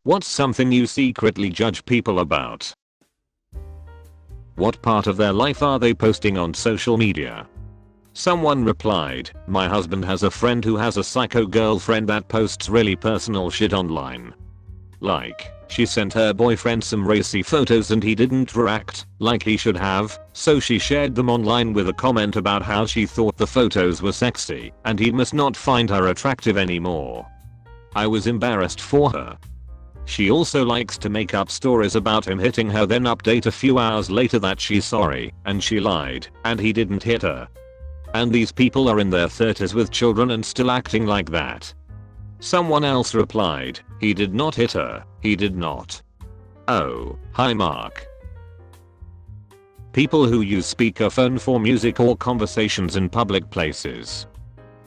What's something you secretly judge people about? What part of their life are they posting on social media? Someone replied, my husband has a friend who has a psycho girlfriend that posts really personal shit online. Like, she sent her boyfriend some racy photos and he didn't react like he should have, so she shared them online with a comment about how she thought the photos were sexy and he must not find her attractive anymore. I was embarrassed for her. She also likes to make up stories about him hitting her, then update a few hours later that she's sorry and she lied and he didn't hit her. And these people are in their 30s with children and still acting like that. Someone else replied, he did not hit her, he did not. Oh, hi Mark. People who use speakerphone for music or conversations in public places.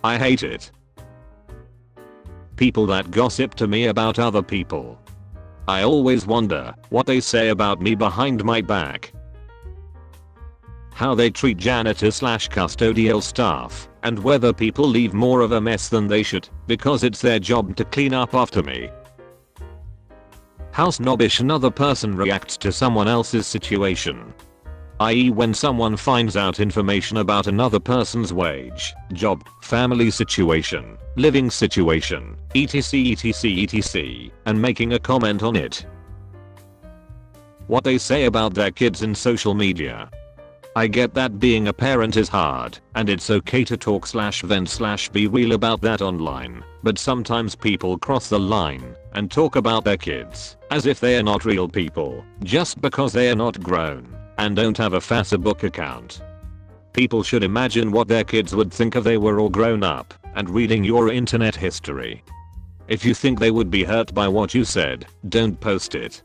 I hate it. People that gossip to me about other people. I always wonder what they say about me behind my back. How they treat janitors/custodial staff, and whether people leave more of a mess than they should because it's their job to clean up after me. How snobbish another person reacts to someone else's situation. I.e. when someone finds out information about another person's wage, job, family situation, living situation, etc, and making a comment on it. What they say about their kids in social media. I get that being a parent is hard, and it's okay to talk/vent/be real about that online, but sometimes people cross the line and talk about their kids as if they are not real people just because they are not grown and don't have a Facebook account. People should imagine what their kids would think if they were all grown up and reading your internet history. If you think they would be hurt by what you said, don't post it.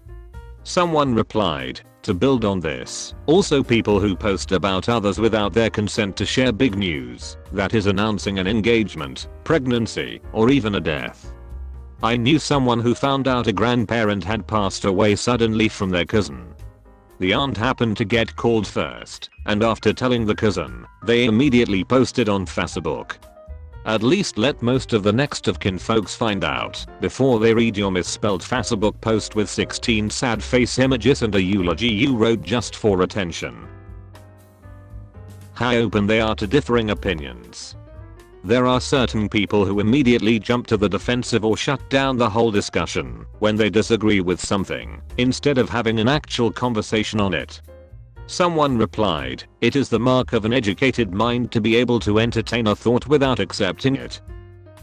Someone replied, to build on this, also people who post about others without their consent to share big news, that is announcing an engagement, pregnancy, or even a death. I knew someone who found out a grandparent had passed away suddenly from their cousin. The aunt happened to get called first, and after telling the cousin, they immediately posted on Facebook. At least let most of the next of kin folks find out before they read your misspelled Facebook post with 16 sad face images and a eulogy you wrote just for attention. How open they are to differing opinions. There are certain people who immediately jump to the defensive or shut down the whole discussion when they disagree with something, instead of having an actual conversation on it. Someone replied, it is the mark of an educated mind to be able to entertain a thought without accepting it.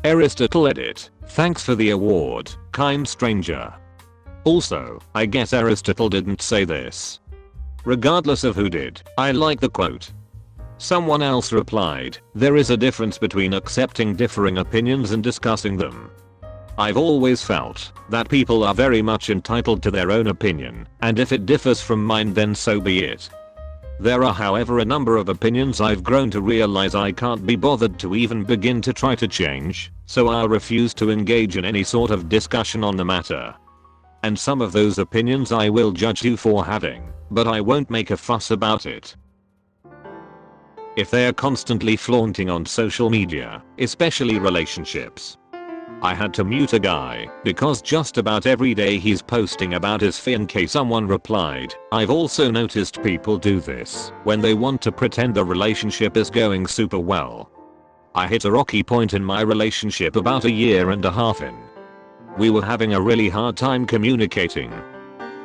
Aristotle edit, thanks for the award, kind stranger. Also, I guess Aristotle didn't say this. Regardless of who did, I like the quote. Someone else replied, there is a difference between accepting differing opinions and discussing them. I've always felt that people are very much entitled to their own opinion, and if it differs from mine then so be it. There are however a number of opinions I've grown to realize I can't be bothered to even begin to try to change, so I'll refuse to engage in any sort of discussion on the matter. And some of those opinions I will judge you for having, but I won't make a fuss about it. If they are constantly flaunting on social media, especially relationships. I had to mute a guy because just about every day he's posting about his fiancé. Someone replied, I've also noticed people do this when they want to pretend the relationship is going super well. I hit a rocky point in my relationship about a year and a half in. We were having a really hard time communicating.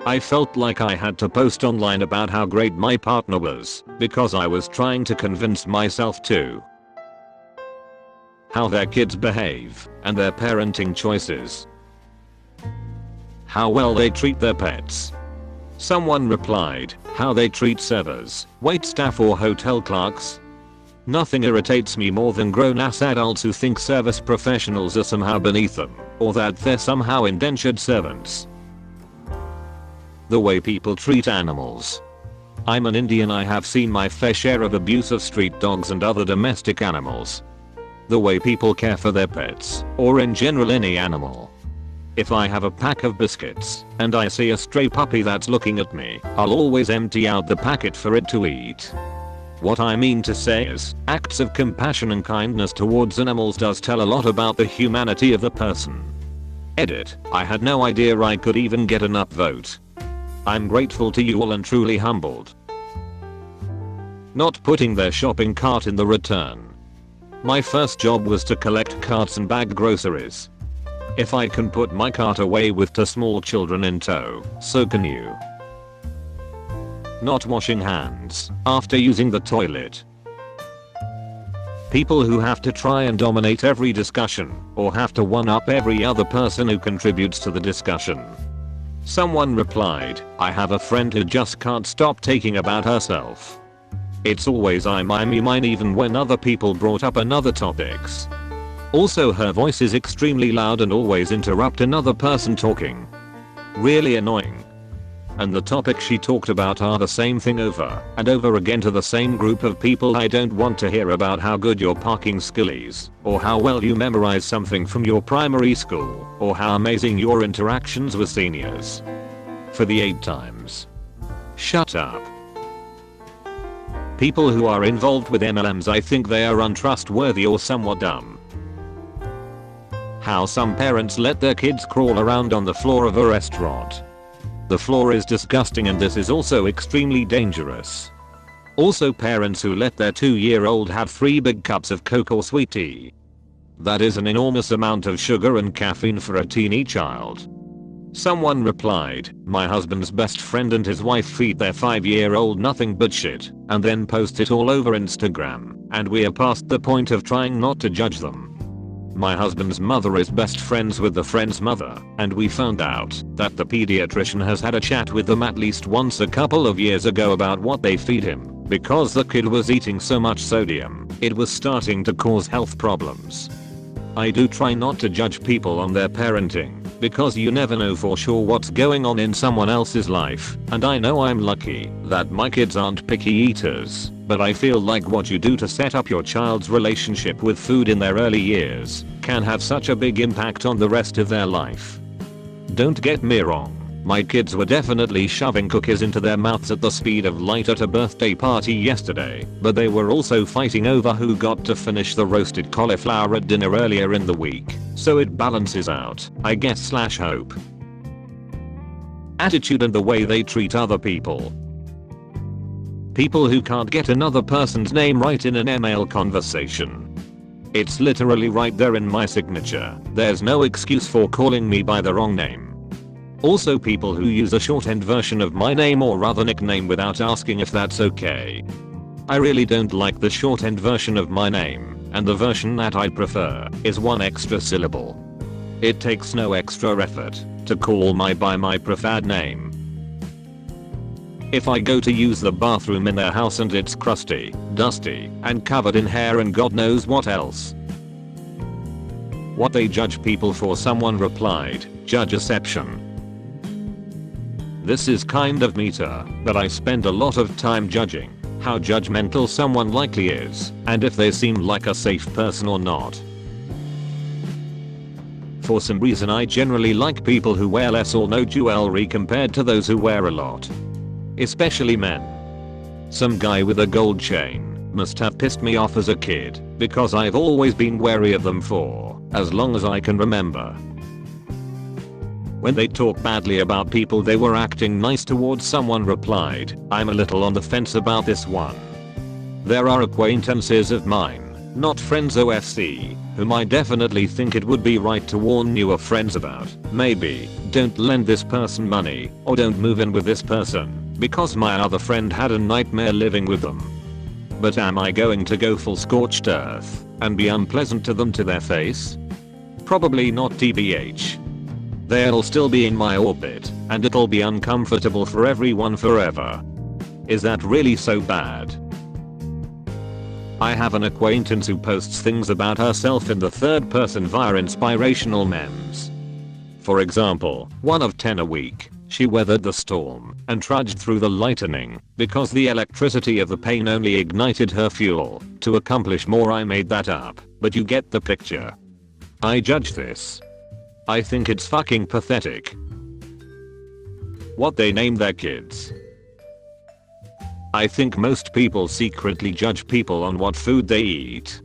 I felt like I had to post online about how great my partner was because I was trying to convince myself to. How their kids behave and their parenting choices. How well they treat their pets. Someone replied, how they treat servers, waitstaff or hotel clerks. Nothing irritates me more than grown-ass adults who think service professionals are somehow beneath them, or that they're somehow indentured servants. The way people treat animals. I'm an Indian. I have seen my fair share of abuse of street dogs and other domestic animals. The way people care for their pets, or in general any animal. If I have a pack of biscuits, and I see a stray puppy that's looking at me, I'll always empty out the packet for it to eat. What I mean to say is, acts of compassion and kindness towards animals does tell a lot about the humanity of the person. Edit, I had no idea I could even get an upvote. I'm grateful to you all and truly humbled. Not putting their shopping cart in the return. My first job was to collect carts and bag groceries. If I can put my cart away with 2 small children in tow, so can you. Not washing hands after using the toilet. People who have to try and dominate every discussion or have to one-up every other person who contributes to the discussion. Someone replied, I have a friend who just can't stop talking about herself. It's always I, my, me, mine even when other people brought up another topics. Also her voice is extremely loud and always interrupt another person talking. Really annoying. And the topics she talked about are the same thing over and over again to the same group of people. I don't want to hear about how good your parking skill is, or how well you memorize something from your primary school, or how amazing your interactions with seniors. For the 8 times. Shut up. People who are involved with MLMs, I think they are untrustworthy or somewhat dumb. How some parents let their kids crawl around on the floor of a restaurant. The floor is disgusting and this is also extremely dangerous. Also parents who let their 2-year-old have 3 big cups of Coke or sweet tea. That is an enormous amount of sugar and caffeine for a teeny child. Someone replied, my husband's best friend and his wife feed their 5-year-old nothing but shit and then post it all over Instagram, and we are past the point of trying not to judge them. My husband's mother is best friends with the friend's mother, and we found out that the pediatrician has had a chat with them at least once a couple of years ago about what they feed him, because the kid was eating so much sodium, it was starting to cause health problems. I do try not to judge people on their parenting, because you never know for sure what's going on in someone else's life, and I know I'm lucky that my kids aren't picky eaters, but I feel like what you do to set up your child's relationship with food in their early years can have such a big impact on the rest of their life. Don't get me wrong, my kids were definitely shoving cookies into their mouths at the speed of light at a birthday party yesterday, but they were also fighting over who got to finish the roasted cauliflower at dinner earlier in the week, so it balances out, I guess / hope. Attitude and the way they treat other people. People who can't get another person's name right in an email conversation. It's literally right there in my signature, there's no excuse for calling me by the wrong name. Also people who use a shorthand version of my name or other nickname without asking if that's okay. I really don't like the shorthand version of my name, and the version that I prefer is 1 extra syllable. It takes no extra effort to call by my preferred name. If I go to use the bathroom in their house and it's crusty, dusty, and covered in hair and God knows what else. What they judge people for, someone replied, judgeception. This is kind of meta, but I spend a lot of time judging how judgmental someone likely is, and if they seem like a safe person or not. For some reason I generally like people who wear less or no jewelry compared to those who wear a lot. Especially men. Some guy with a gold chain must have pissed me off as a kid, because I've always been wary of them for as long as I can remember. When they talk badly about people they were acting nice towards, someone replied, I'm a little on the fence about this one. There are acquaintances of mine, not friends OFC, whom I definitely think it would be right to warn newer friends about. Maybe, don't lend this person money, or don't move in with this person, because my other friend had a nightmare living with them. But am I going to go full scorched earth and be unpleasant to them to their face? Probably not, tbh. They'll still be in my orbit, and it'll be uncomfortable for everyone forever. Is that really so bad? I have an acquaintance who posts things about herself in the third person via inspirational memes. For example, 1 of 10 a week, she weathered the storm and trudged through the lightning because the electricity of the pain only ignited her fuel to accomplish more. I made that up, but you get the picture. I judge this. I think it's fucking pathetic. What they name their kids. I think most people secretly judge people on what food they eat.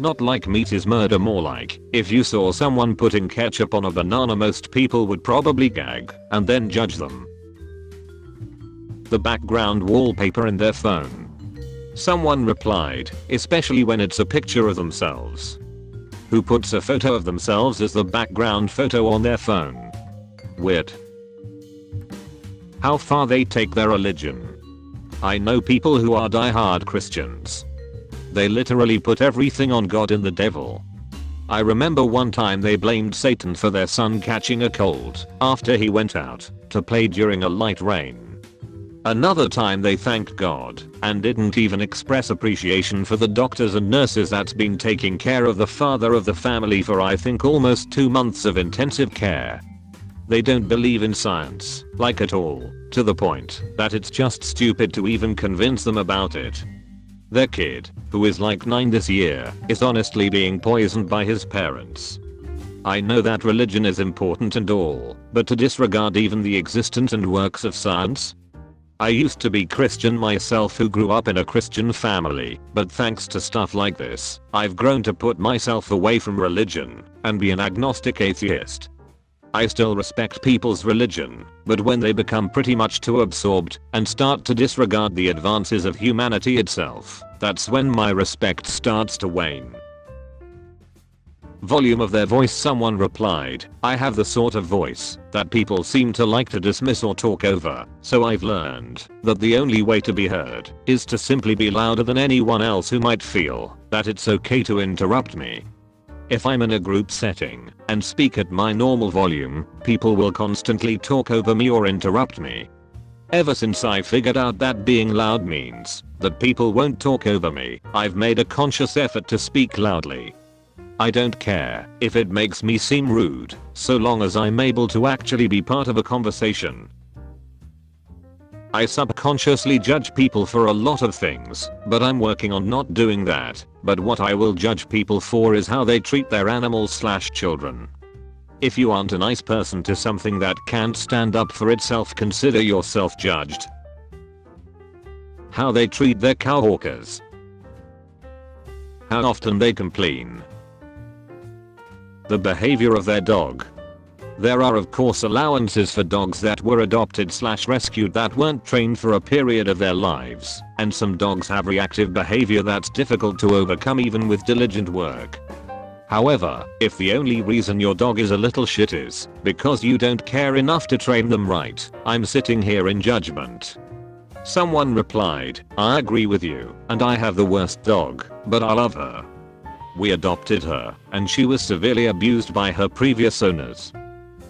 Not like meat is murder, more like, if you saw someone putting ketchup on a banana, most people would probably gag and then judge them. The background wallpaper in their phone. Someone replied, especially when it's a picture of themselves. Who puts a photo of themselves as the background photo on their phone? Weird. How far they take their religion. I know people who are die-hard Christians. They literally put everything on God and the devil. I remember one time they blamed Satan for their son catching a cold after he went out to play during a light rain. Another time they thanked God and didn't even express appreciation for the doctors and nurses that's been taking care of the father of the family for I think almost 2 months of intensive care. They don't believe in science, like at all, to the point that it's just stupid to even convince them about it. Their kid, who is like 9 this year, is honestly being poisoned by his parents. I know that religion is important and all, but to disregard even the existence and works of science? I used to be Christian myself, who grew up in a Christian family, but thanks to stuff like this, I've grown to put myself away from religion and be an agnostic atheist. I still respect people's religion, but when they become pretty much too absorbed and start to disregard the advances of humanity itself, that's when my respect starts to wane. Volume of their voice. Someone replied, I have the sort of voice that people seem to like to dismiss or talk over, so I've learned that the only way to be heard is to simply be louder than anyone else who might feel that it's okay to interrupt me. If I'm in a group setting and speak at my normal volume, people will constantly talk over me or interrupt me. Ever since I figured out that being loud means that people won't talk over me, I've made a conscious effort to speak loudly. I don't care if it makes me seem rude, so long as I'm able to actually be part of a conversation. I subconsciously judge people for a lot of things, but I'm working on not doing that. But what I will judge people for is how they treat their animals/children. If you aren't a nice person to something that can't stand up for itself, consider yourself judged. How they treat their cowhawkers. How often they complain. The behavior of their dog. There are of course allowances for dogs that were adopted/rescued that weren't trained for a period of their lives, and some dogs have reactive behavior that's difficult to overcome even with diligent work. However, if the only reason your dog is a little shit is because you don't care enough to train them right, I'm sitting here in judgment. Someone replied, I agree with you, and I have the worst dog, but I love her. We adopted her, and she was severely abused by her previous owners.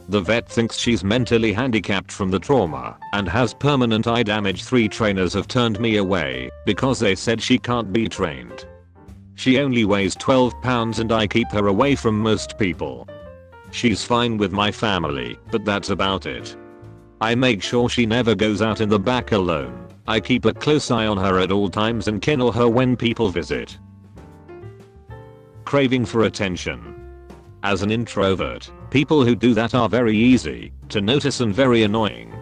The vet thinks she's mentally handicapped from the trauma and has permanent eye damage. 3 trainers have turned me away because they said she can't be trained. She only weighs 12 pounds and I keep her away from most people. She's fine with my family, but that's about it. I make sure she never goes out in the back alone. I keep a close eye on her at all times and kennel her when people visit. Craving for attention. As an introvert, people who do that are very easy to notice and very annoying.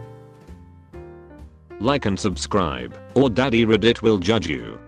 Like and subscribe, or Daddy Reddit will judge you.